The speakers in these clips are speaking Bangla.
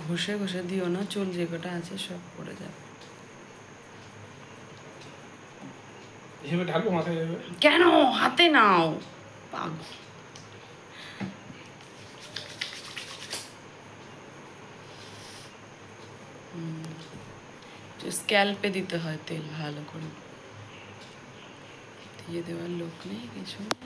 ঘষে ঘষে দিও না, চুল যে কটা আছে সব পড়ে যাবে। কেন হাতে নাও পাগল। স্ক্যাল্পে দিতে হয় তেল ভালো করে, দিয়ে দেওয়ার লোক নেই কিছু নেই।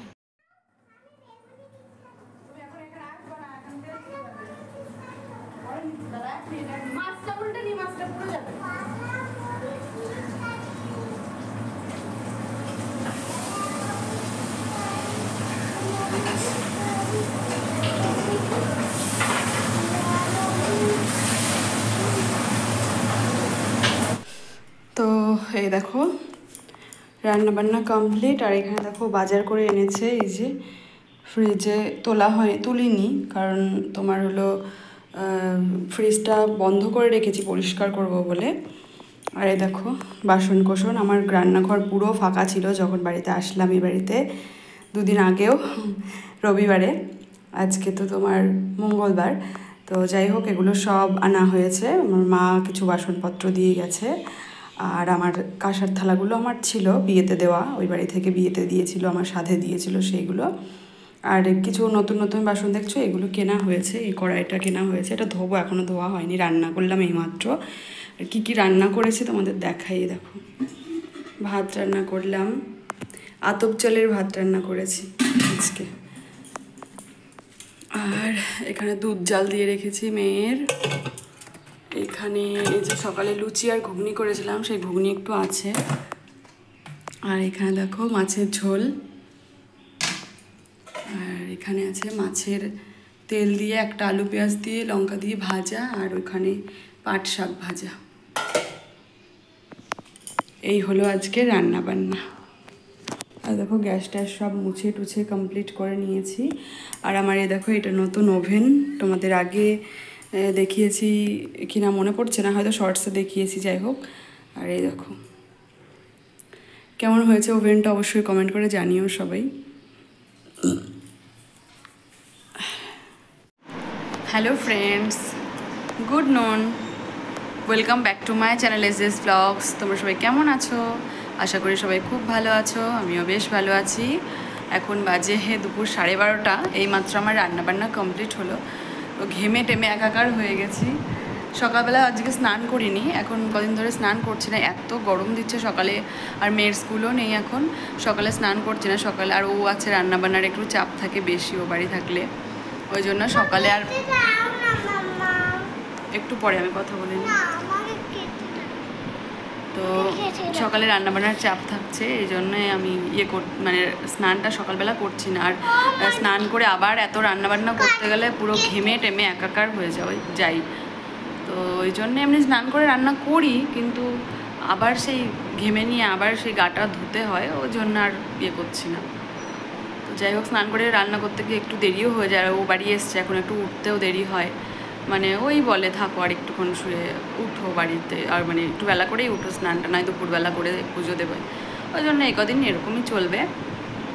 তো এই দেখো রান্নাবান্না কমপ্লিট। আর এখানে দেখো বাজার করে এনেছে, এই যে ফ্রিজে তুলিনি কারণ তোমার হলো ফ্রিজটা বন্ধ করে রেখেছি পরিষ্কার করব বলে। আর এই দেখো বাসন কোসন, আমার রান্নাঘর পুরো ফাঁকা ছিল যখন বাড়িতে আসলাম এই বাড়িতে দুদিন আগেও রবিবারে, আজকে তো তোমার মঙ্গলবার। তো যাই হোক এগুলো সব আনা হয়েছে, আমার মা কিছু বাসনপত্র দিয়ে গেছে। আর আমার কাঁসার থালাগুলো আমার ছিল বিয়েতে দেওয়া, ওই বাড়ি থেকে বিয়েতে দিয়েছিল, আমার সাধে দিয়েছিল সেইগুলো। আর কিছু নতুন নতুন বাসন দেখছো এগুলো কেনা হয়েছে, এই কড়াইটা কেনা হয়েছে, এটা ধোবো, এখনও ধোয়া হয়নি, রান্না করলাম এইমাত্র। আর কী কী রান্না করেছি তোমাদের দেখাই, দেখো ভাত রান্না করলাম, আতপ চালের ভাত রান্না করেছি আজকে। আর এখানে দুধ জাল দিয়ে রেখেছি মেয়ের। এখানে এই যে সকালে লুচি আর ঘুগনি করেছিলাম, সেই ঘুগনি একটু আছে। আর এখানে দেখো মাছের ঝোল, আর এখানে আছে মাছের তেল দিয়ে একটা আলু পেঁয়াজ দিয়ে লঙ্কা দিয়ে ভাজা, আর ওখানে পাট শাক ভাজা। এই হলো আজকে রান্না বান্না। আর দেখো গ্যাস ট্যাস সব মুছে টুছে কমপ্লিট করে নিয়েছি। আর আমার এই দেখো এটা নতুন ওভেন, তোমাদের আগে দেখিয়েছি কিনা মনে পড়ছে না, হয়তো শর্টসে দেখিয়েছি, যাই হোক। আর এই দেখো কেমন হয়েছে ওভেনটা অবশ্যই কমেন্ট করে জানিও সবাই। Hello friends, good noon, welcome back to my channel S blogs. তোমরা সবাই কেমন আছো? আশা করি সবাই খুব ভালো আছো, আমিও বেশ ভালো আছি। এখন বাজে দুপুর 12:30, এইমাত্র আমার রান্নাবান্না কমপ্লিট হলো। তো ঘেমে টেমে একাকার হয়ে গেছি। সকালবেলা আজকে স্নান করিনি, এখন কদিন ধরে স্নান করছি না, এত গরম দিচ্ছে সকালে। আর মেয়ের স্কুলও নেই এখন, সকালে স্নান করছি না সকালে। আর ও আছে রান্নাবান্নার একটু চাপ থাকে বেশি ও বাড়ি থাকলে, ওই জন্য সকালে আর একটু পরে আমি কথা বলি না। তো সকালে রান্নাবান্নার চাপ থাকছে, এই জন্যে আমি মানে স্নানটা সকালবেলা করছি না। আর স্নান করে আবার এত রান্নাবান্না করতে গেলে পুরো ঘেমে টেমে একাকার হয়ে যাই। তো ওই জন্যে এমনি স্নান করে রান্না করি, কিন্তু আবার সেই ঘেমে নিয়ে আবার সেই গাটা ধুতে হয়, ওই জন্য আর করছি না। তো যাই হোক স্নান করে রান্না করতে গিয়ে একটু দেরিও হয়ে যায়। ও বাড়ি এসছে, এখন একটু উঠতেও দেরি হয়, মানে ওই বলে থাকো আর একটুক্ষণ শুয়ে উঠো বাড়িতে, আর মানে একটু বেলা করেই উঠো, স্নানটা নয় দুপুরবেলা করে পুজো দেবে, ওই জন্য এই কদিন এরকমই চলবে।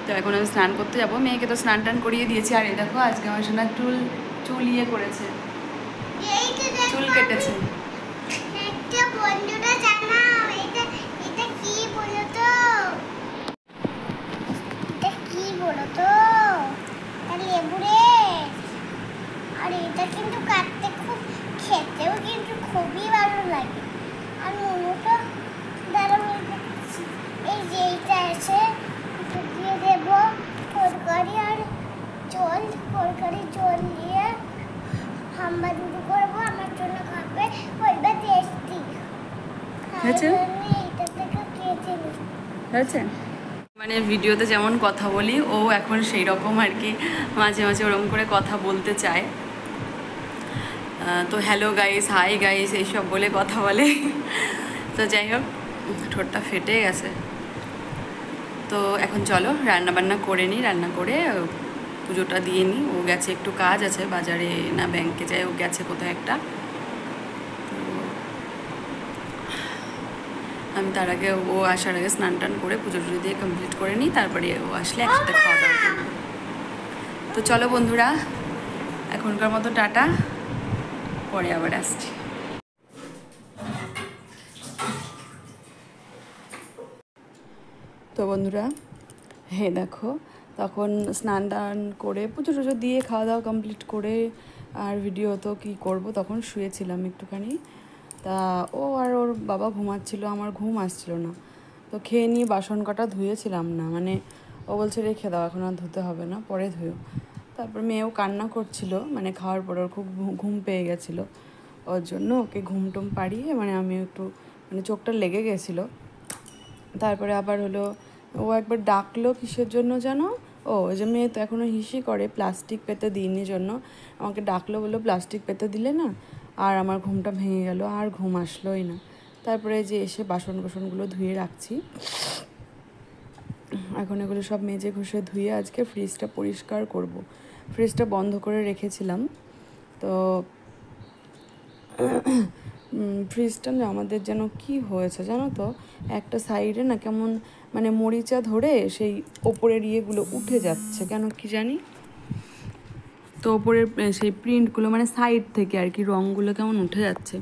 তো এখন আমি স্নান করতে যাবো, মেয়েকে তো স্নান টান করিয়ে দিয়েছি। আর এই দেখো আজকে আমার সোনা চুল করেছে, চুল কেটেছে। আর এটা কিন্তু কাটতে খেতেও কিন্তু খুবই ভালো লাগে। আর মনুটা দ্বারা এই যে এইটা আছে, দিয়ে দেবো তরকারি আর জল দিয়ে হাম্বা দুটো করবো, আমার জন্য খাবে, বলবে টেস্টি হয়েছে। এইটা থেকে খেতে হয়েছে, মানে ভিডিওতে যেমন কথা বলি ও এখন সেই রকম আর কি, মাঝে মাঝে ওরকম করে কথা বলতে চায়। তো হ্যালো গাইস, হাই গাইস এইসব বলে কথা বলে। তো যাই হোক ঠোঁটটা ফেটে গেছে। তো এখন চলো রান্নাবান্না করে নিই, রান্না করে পুজোটা দিয়ে নিই। ও গেছে একটু কাজ আছে বাজারে, না ব্যাংকে যায়, ও গেছে কোথায় একটা। আমি তার আগে ও আসার আগে স্নান টান করে পুজো টুজো দিয়ে কমপ্লিট করে নিই, তারপরে ও আসলে একসাথে খাওয়া দাওয়া করবো। তো চলো বন্ধুরা এখনকার মতো টাটা, পরে আবার আসছি। তো বন্ধুরা, হ্যাঁ দেখো, তখন স্নান টান করে পুজো টুজো দিয়ে খাওয়া দাওয়া কমপ্লিট করে আর ভিডিও তো কী করবো, তখন শুয়েছিলাম একটুখানি। তা ও আর ওর বাবা ঘুমাচ্ছিল, আমার ঘুম আসছিল না, তো খেয়ে নিয়ে বাসন কটা ধুয়েছিলাম না, মানে ও বলছে রেখে দাও, এখন আর ধুতে হবে না, পরে ধুয়েও। তারপর মেয়েও কান্না করছিল, মানে খাওয়ার পর ওর খুব ঘুম পেয়ে গেছিলো, ওর জন্য ওকে ঘুম টুম পাড়িয়ে মানে আমি একটু মানে চোখটা লেগে গেছিলো। তারপরে আবার হলো ও একবার ডাকলো কিসের জন্য যেন, ওই যে মেয়ে তো এখনও হিসি করে, প্লাস্টিক পেতে দিইনি জন্য আমাকে ডাকলো, বললো প্লাস্টিক পেতে দিলে না, আর আমার ঘুমটা ভেঙে গেল, আর ঘুম আসলোই না। তারপরে যে এসে বাসন কোসনগুলো ধুয়ে রাখছি, এখন এগুলো সব মেজে ঘষে ধুয়ে আজকে ফ্রিজটা পরিষ্কার করব। ফ্রিজটা বন্ধ করে রেখেছিলাম, তো ফ্রিজটা না আমাদের যেন কি হয়েছে জানো তো, একটা সাইডে না কেমন মানে মরিচা ধরে সেই ওপরের ইয়েগুলো উঠে যাচ্ছে, কেন কি জানি। তো ওপরের সেই প্রিন্টগুলো মানে সাইড থেকে আর কি রঙগুলো কেমন উঠে যাচ্ছে,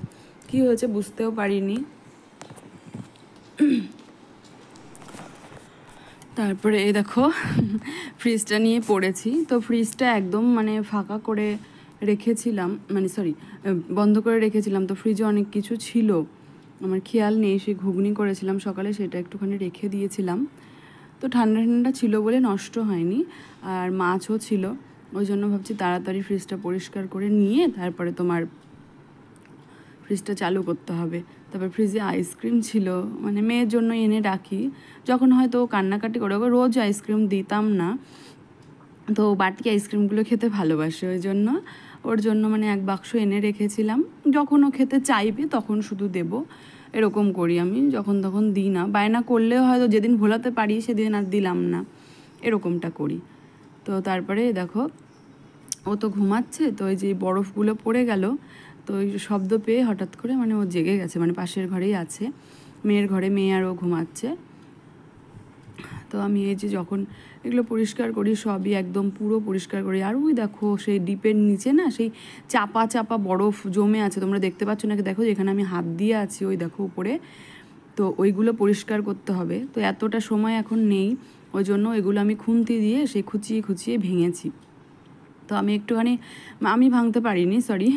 কি হয়েছে বুঝতেও পারিনি। তারপরে এই দেখো ফ্রিজটা নিয়ে পড়েছি, তো ফ্রিজটা একদম মানে ফাঁকা করে রেখেছিলাম, মানে সরি বন্ধ করে রেখেছিলাম, তো ফ্রিজে অনেক কিছু ছিল, আমার খেয়াল নেই, সেই ঘুগনি করেছিলাম সকালে, সেটা একটুখানি রেখে দিয়েছিলাম, তো ঠান্ডা ঠান্ডা ছিল বলে নষ্ট হয়নি, আর মাছও ছিল, ওই জন্য ভাবছি তাড়াতাড়ি ফ্রিজটা পরিষ্কার করে নিয়ে তারপরে তোমার ফ্রিজটা চালু করতে হবে। তারপর ফ্রিজে আইসক্রিম ছিল, মানে মেয়ের জন্য এনে রাখি, যখন হয়তো কান্নাকাটি করে, ওকে রোজ আইসক্রিম দিতাম না, তো বাটি আইসক্রিমগুলো খেতে ভালোবাসে, ওই জন্য ওর জন্য মানে এক বাক্স এনে রেখেছিলাম, যখন ও খেতে চাইবে তখন শুধু দেব, এরকম করি আমি, যখন তখন দিই না, বায়না করলেও হয়তো যেদিন ভোলাতে পারি সেদিন আর দিলাম না, এরকমটা করি। তো তারপরে দেখো ও তো ঘুমাচ্ছে, তো ওই যে বরফগুলো পড়ে গেল, তো ওই শব্দ পেয়ে হঠাৎ করে মানে ও জেগে গেছে, মানে পাশের ঘরেই আছে, মেয়ের ঘরে, মেয়ে আর ও ঘুমাচ্ছে। তো আমি এই যে যখন এগুলো পরিষ্কার করি সবই একদম পুরো পরিষ্কার করি, আর ওই দেখো সেই ডিপের নিচে না সেই চাপা চাপা বরফ জমে আছে, তোমরা দেখতে পাচ্ছ নাকি দেখো, যেখানে আমি হাত দিয়ে আছি ওই দেখো উপরে, তো ওইগুলো পরিষ্কার করতে হবে, তো এতটা সময় এখন নেই, ওই জন্য এগুলো আমি খুন্তি দিয়ে সেই খুঁচিয়ে খুঁচিয়ে ভেঙেছি। তো আমি একটুখানি, আমি ভাঙতে পারিনি সরি,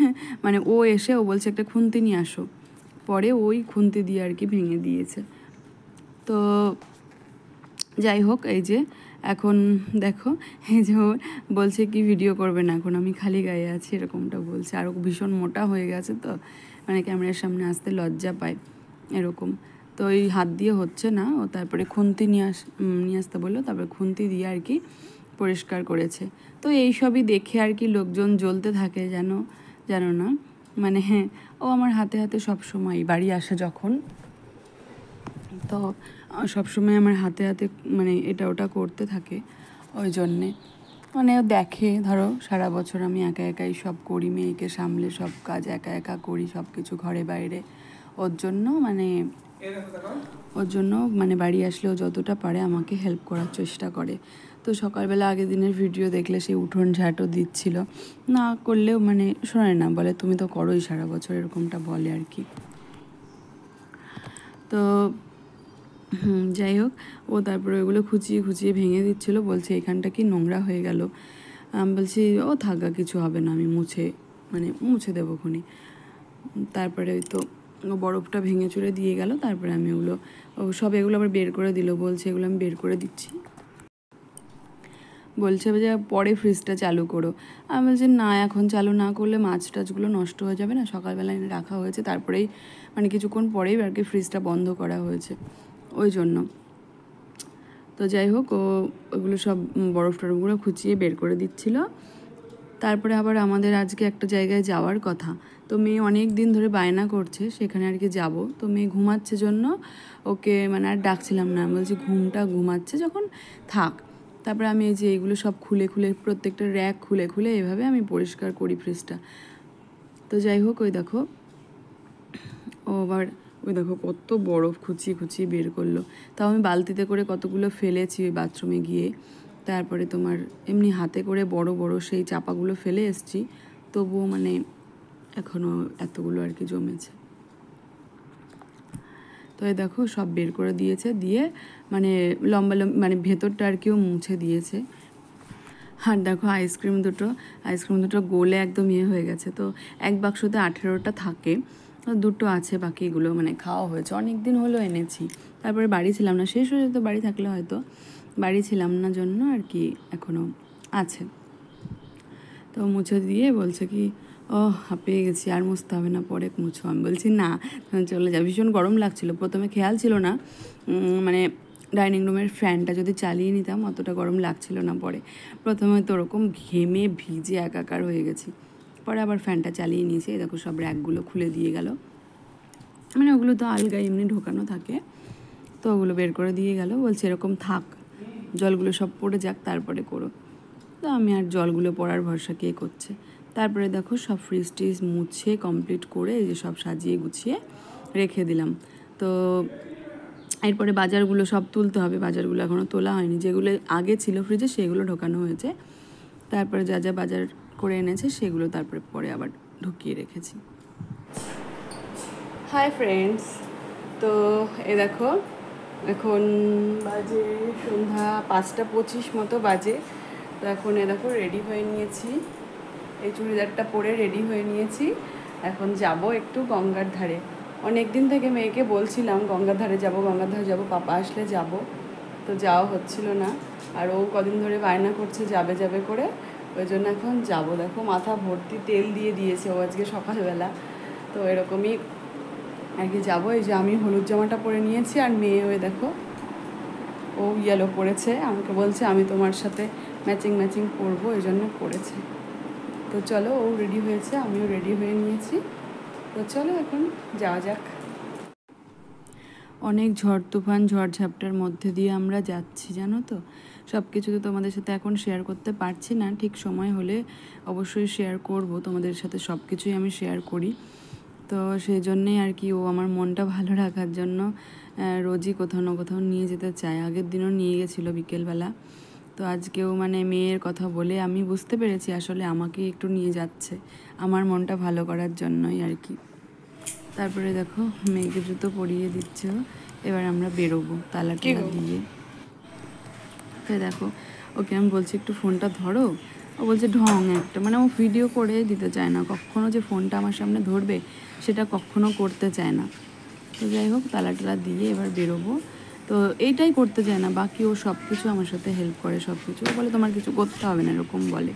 মানে ও এসে ও বলছে একটা খুন্তি নিয়ে আসো, পরে ওই খুন্তি দিয়ে আর কি ভেঙে দিয়েছে। তো যাই হোক, এই যে এখন দেখো, এই যে বলছে কি ভিডিও করবে না, এখন আমি খালি গায়ে আছি এরকমটা বলছে, আর ভীষণ মোটা হয়ে গেছে, তো মানে ক্যামেরার সামনে আসতে লজ্জা পায় এরকম, তো ওই হাত দিয়ে হচ্ছে না, ও তারপরে খুন্তি নিয়ে আসতে বললো, তারপরে খুন্তি দিয়ে আর কি পরিষ্কার করেছে। তো এই সবই দেখে আর কি লোকজন জ্বলতে থাকে, জানো না, মানে হ্যাঁ, ও আমার হাতে হাতে সব সময় বাড়ি আসে যখন, তো সবসময় আমার হাতে হাতে মানে এটা ওটা করতে থাকে, ওই জন্যে মানে ও দেখে, ধরো সারা বছর আমি একা একাই সব করি, মেয়েকে সামলে সব কাজ একা একা করি, সব কিছু ঘরে বাইরে, ওর জন্য মানে বাড়ি আসলেও যতটা পারে আমাকে হেল্প করার চেষ্টা করে। তো সকালবেলা আগের দিনের ভিডিও দেখলে সেই উঠোন ঝাঁটও দিচ্ছিল, না করলেও মানে শোনে না, বলে তুমি তো করোই সারা বছর, এরকমটা বলে আর কি। তো যাই হোক, ও তারপরে ওইগুলো খুঁচিয়ে খুঁচিয়ে ভেঙে দিচ্ছিলো, বলছে এখানটা কি নোংরা হয়ে গেল, আমি বলছি ও থাকা কিছু হবে না, আমি মুছে দেবো খুনি। তারপরে ওই তো বরফটা ভেঙে চুরে দিয়ে গেল, তারপরে আমি ওগুলো সব এগুলো আবার বের করে দিল, বলছে এগুলো আমি বের করে দিচ্ছি, বলছে যে পরে ফ্রিজটা চালু করো, আমি বলছি না এখন চালু না করলে মাছ টাছগুলো নষ্ট হয়ে যাবে না, সকালবেলা এনে রাখা হয়েছে, তারপরেই মানে কিছুক্ষণ পরেই আর কি ফ্রিজটা বন্ধ করা হয়েছে, ওই জন্য। তো যাই হোক, ওগুলো সব বরফ টরফগুলো খুঁচিয়ে বের করে দিচ্ছিল। তারপরে আবার আমাদের আজকে একটা জায়গায় যাওয়ার কথা, তো মেয়ে অনেক দিন ধরে বায়না করছে সেখানে আর কি যাবো, তো মেয়ে ঘুমাচ্ছে জন্য ওকে মানে আর ডাকছিলাম না, বলছি ঘুমাচ্ছে যখন থাক। তারপরে আমি এই যে এইগুলো সব খুলে খুলে প্রত্যেকটা র্যাক খুলে খুলে এভাবে আমি পরিষ্কার করি ফ্রিজটা। তো যাই হোক, ওই দেখো ওই দেখো কত বরফ খুঁচিয়ে খুঁচিয়ে বের করলো, তাও আমি বালতিতে করে কতগুলো ফেলেছি ওই বাথরুমে গিয়ে, তারপরে তোমার এমনি হাতে করে বড় বড় সেই চাপাগুলো ফেলে এসছি, তবুও মানে এখনও এতগুলো আর কি জমেছে। তো এই দেখো সব বের করে দিয়েছে, দিয়ে মানে লম্বা মানে ভেতরটা আর কিও মুছে দিয়েছে। আর দেখো আইসক্রিম দুটো গোলে একদম হয়ে গেছে। তো এক বাক্সতে 18টা থাকে, দুটো আছে, বাকিগুলো মানে খাওয়া হয়েছে। অনেক দিন হলো এনেছি, তারপরে বাড়ি ছিলাম না, শেষ হয়ে যেত বাড়ি থাকলে হয়তো, বাড়ি ছিলাম না জন্য আর কি এখনও আছে। তো মুছে দিয়ে বলছে কি ও হাঁপিয়ে গেছি, আর মুছতে হবে না, পরে মুছো। আমি বলছি না, চলে যা। ভীষণ গরম লাগছিল, প্রথমে খেয়াল ছিল না, মানে ডাইনিং রুমের ফ্যানটা যদি চালিয়ে নিতাম অতটা গরম লাগছিল না। পরে প্রথমে তো ওরকম ঘেমে ভিজে একাকার হয়ে গেছি, পরে আবার ফ্যানটা চালিয়ে নিয়েছি। দেখো সব র্যাকগুলো খুলে দিয়ে গেল, মানে ওগুলো তো আলগা এমনি ঢোকানো থাকে, তো ওগুলো বের করে দিয়ে গেল। বলছে এরকম থাক, জলগুলো সব পড়ে যাক তারপরে করো। তো আমি আর জলগুলো পড়ার ভরসা কে করছে। তারপরে দেখো সব ফ্রিজ টিজ মুছে কমপ্লিট করে এই যে সব সাজিয়ে গুছিয়ে রেখে দিলাম। তো এরপরে বাজারগুলো সব তুলতে হবে, বাজারগুলো এখনও তোলা হয়নি। যেগুলো আগে ছিল ফ্রিজে সেগুলো ঢোকানো হয়েছে, তারপরে যা যা বাজার করে এনেছে সেগুলো তারপরে পরে আবার ঢুকিয়ে রেখেছি। হাই ফ্রেন্ডস, তো এ দেখো এখন বাজে সন্ধ্যা 5:25 মতো বাজে। তো এখন এ দেখো রেডি হয়ে নিয়েছি, এই চুড়িদারটা পরে রেডি হয়ে নিয়েছি। এখন যাব একটু গঙ্গার ধারে। অনেক দিন থেকে মেয়েকে বলছিলাম গঙ্গার ধারে যাব, পাপা আসলে যাব, তো যাওয়া হচ্ছিল না। আর ও কদিন ধরে বায়না করছে যাবে করে, ওই জন্য এখন যাব। দেখো মাথা ভর্তি তেল দিয়ে দিয়েছে ও আজকে সকালবেলা। তো এরকমই আর কি যাবো। এই যে আমি হলুদ জামাটা পরে নিয়েছি, আর মেয়ে ওই দেখো ও ইয়েলো পরেছে, আমাকে বলছে আমি তোমার সাথে ম্যাচিং পরবো, এই জন্য পরেছে। তো চলো, ও রেডি হয়েছে, আমিও রেডি হয়ে নিয়েছি, তো চলো এখন যাওয়া যাক। অনেক ঝড় তুফান ঝড়ঝাপটার মধ্যে দিয়ে আমরা যাচ্ছি, জানো তো। সব কিছু তো তোমাদের সাথে এখন শেয়ার করতে পারছি না, ঠিক সময় হলে অবশ্যই শেয়ার করব তোমাদের সাথে, সব কিছুই আমি শেয়ার করি। তো সেই জন্যেই আর কি ও আমার মনটা ভালো রাখার জন্য রোজই কোথাও না কোথাও নিয়ে যেতে চায়। আগের দিনও নিয়ে গেছিলো বিকেলবেলা। তো আজকেও মানে মেয়ের কথা বলে আমি বুঝতে পেরেছি আসলে আমাকে একটু নিয়ে যাচ্ছে আমার মনটা ভালো করার জন্যই আর কি। তারপরে দেখো মেয়েকে জুতো পরিয়ে দিচ্ছে, এবার আমরা বেরোবো তালা দিয়ে। তো দেখো ওকে আমি বলছি একটু ফোনটা ধরো, ও বলছে ঢং একটা, মানে ও ভিডিও করে দিতে চায় না, কখনো যে ফোনটা আমার সামনে ধরবে সেটা কখনো করতে চায় না। তো যাই হোক তালা দিয়ে এবার বেরোবো। তো এইটাই করতে চায় না, বাকি ও সব কিছু আমার সাথে হেল্প করে, সব কিছু বলে তোমার কিছু করতে হবে না এরকম বলে।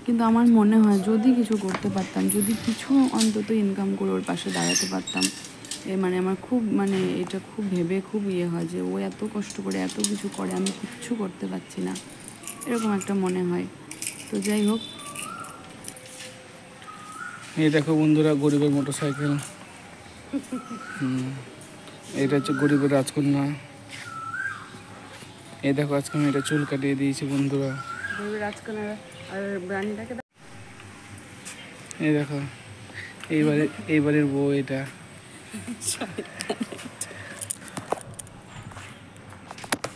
কিন্তু আমার মনে হয় যদি কিছু করতে পারতাম, যদি কিছু অন্তত ইনকাম করে ওর পাশে দাঁড়াতে পারতাম, মানে আমার খুব মানে এটা খুব ভেবে খুব হয় যে ও এত কষ্ট করে এত কিছু করে, আমি কিচ্ছু করতে পারছি না, এরকম একটা মনে হয়। তো যাই হোক, এই দেখো বন্ধুরা গরিবের মোটরসাইকেল, এটা হচ্ছে গরিবের রাজকন্যা। এই দেখো আজকে আমি এটা চুল কাটিয়ে দিয়েছি বন্ধুরা। রাজকন্যা আর ব্রান্ডটাকে এই দেখো এইবারের বউ এটা।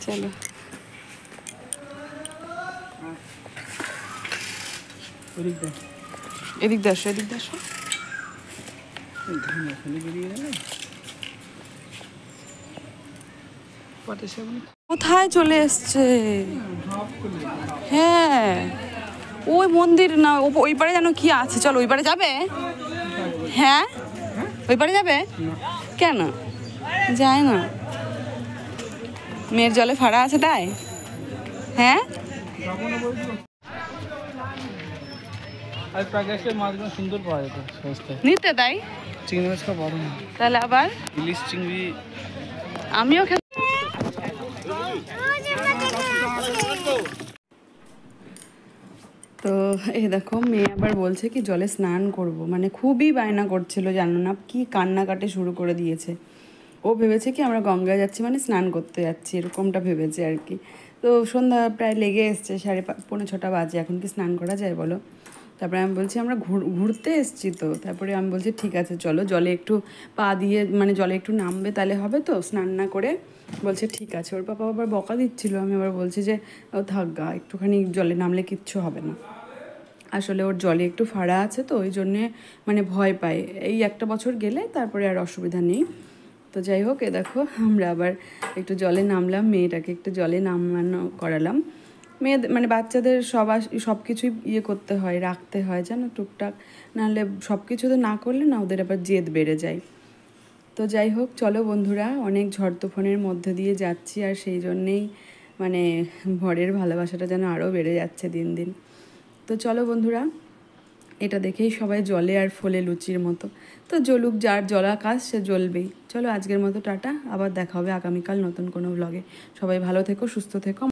চলো এদিক আসো কোথায় চলে এসছে? হ্যাঁ ওই মন্দির না, ওই পারে যেন কি আছে, চলো ওই পারে যাবে। হ্যাঁ ওই পারে যাবে কেন? যায় না, মেয়ের জলে ফাড়া আছে তাই। হ্যাঁ মাছগুলো সুন্দর পাওয়া যেত সস্তায় নিতে, তাই চিংড়ি মাছটা বড় না, তাহলে আবার ইলিশ চিংড়ি আমিও তো এই দেখো মেয়ে আবার বলছে কি জলে স্নান করব, মানে খুবই বায়না করছিল, জানো না কি কান্নাকাটি শুরু করে দিয়েছে। ও ভেবেছে কি আমরা গঙ্গায় যাচ্ছি মানে স্নান করতে যাচ্ছি, এরকমটা ভেবেছে আর কি। তো সন্ধ্যা প্রায় লেগে এসছে, 5:45 বাজে, এখন কি স্নান করা যায় বলো? তারপরে আমি বলছি আমরা ঘুরতে এসছি তো, তারপরে আমি বলছি ঠিক আছে চলো, জলে একটু পা দিয়ে মানে জলে একটু নামবে তাহলে হবে তো, স্নান না করে। বলছে ঠিক আছে। ওর পাপা আবার বকা দিচ্ছিল, আমি আবার বলছি যে ও থাক গা, একটুখানি জলে নামলে কিচ্ছু হবে না। আসলে ওর জলে একটু ফাড়া আছে তো ওই জন্যে মানে ভয় পায়। এই একটা বছর গেলে তারপরে আর অসুবিধা নেই। তো যাই হোক, এ দেখো আমরা আবার একটু জলে নামলাম, মেয়েটাকে একটু জলে নামানো করালাম। মেয়েদের মানে বাচ্চাদের সব কিছুই ইয়ে করতে হয়, রাখতে হয় জানো টুকটাক, নাহলে সব কিছু তো না করলে না ওদের আবার জেদ বেড়ে যায়। তো যাই হোক, চলো বন্ধুরা, অনেক ঝড় তুফানের মধ্যে দিয়ে যাচ্ছি আর সেই জন্যেই মানে ভরের ভালোবাসাটা যেন আরও বেড়ে যাচ্ছে দিন দিন। তো চলো বন্ধুরা, এটা দেখেই সবাই জলে আর ফোলে লুচির মতো। তো জ্বলুক, যার জ্বলা কাজ সে জ্বলবেই। চলো আজকের মতো টাটা, আবার দেখা হবে আগামীকাল নতুন কোনো ব্লগে। সবাই ভালো থেকো, সুস্থ থেকো।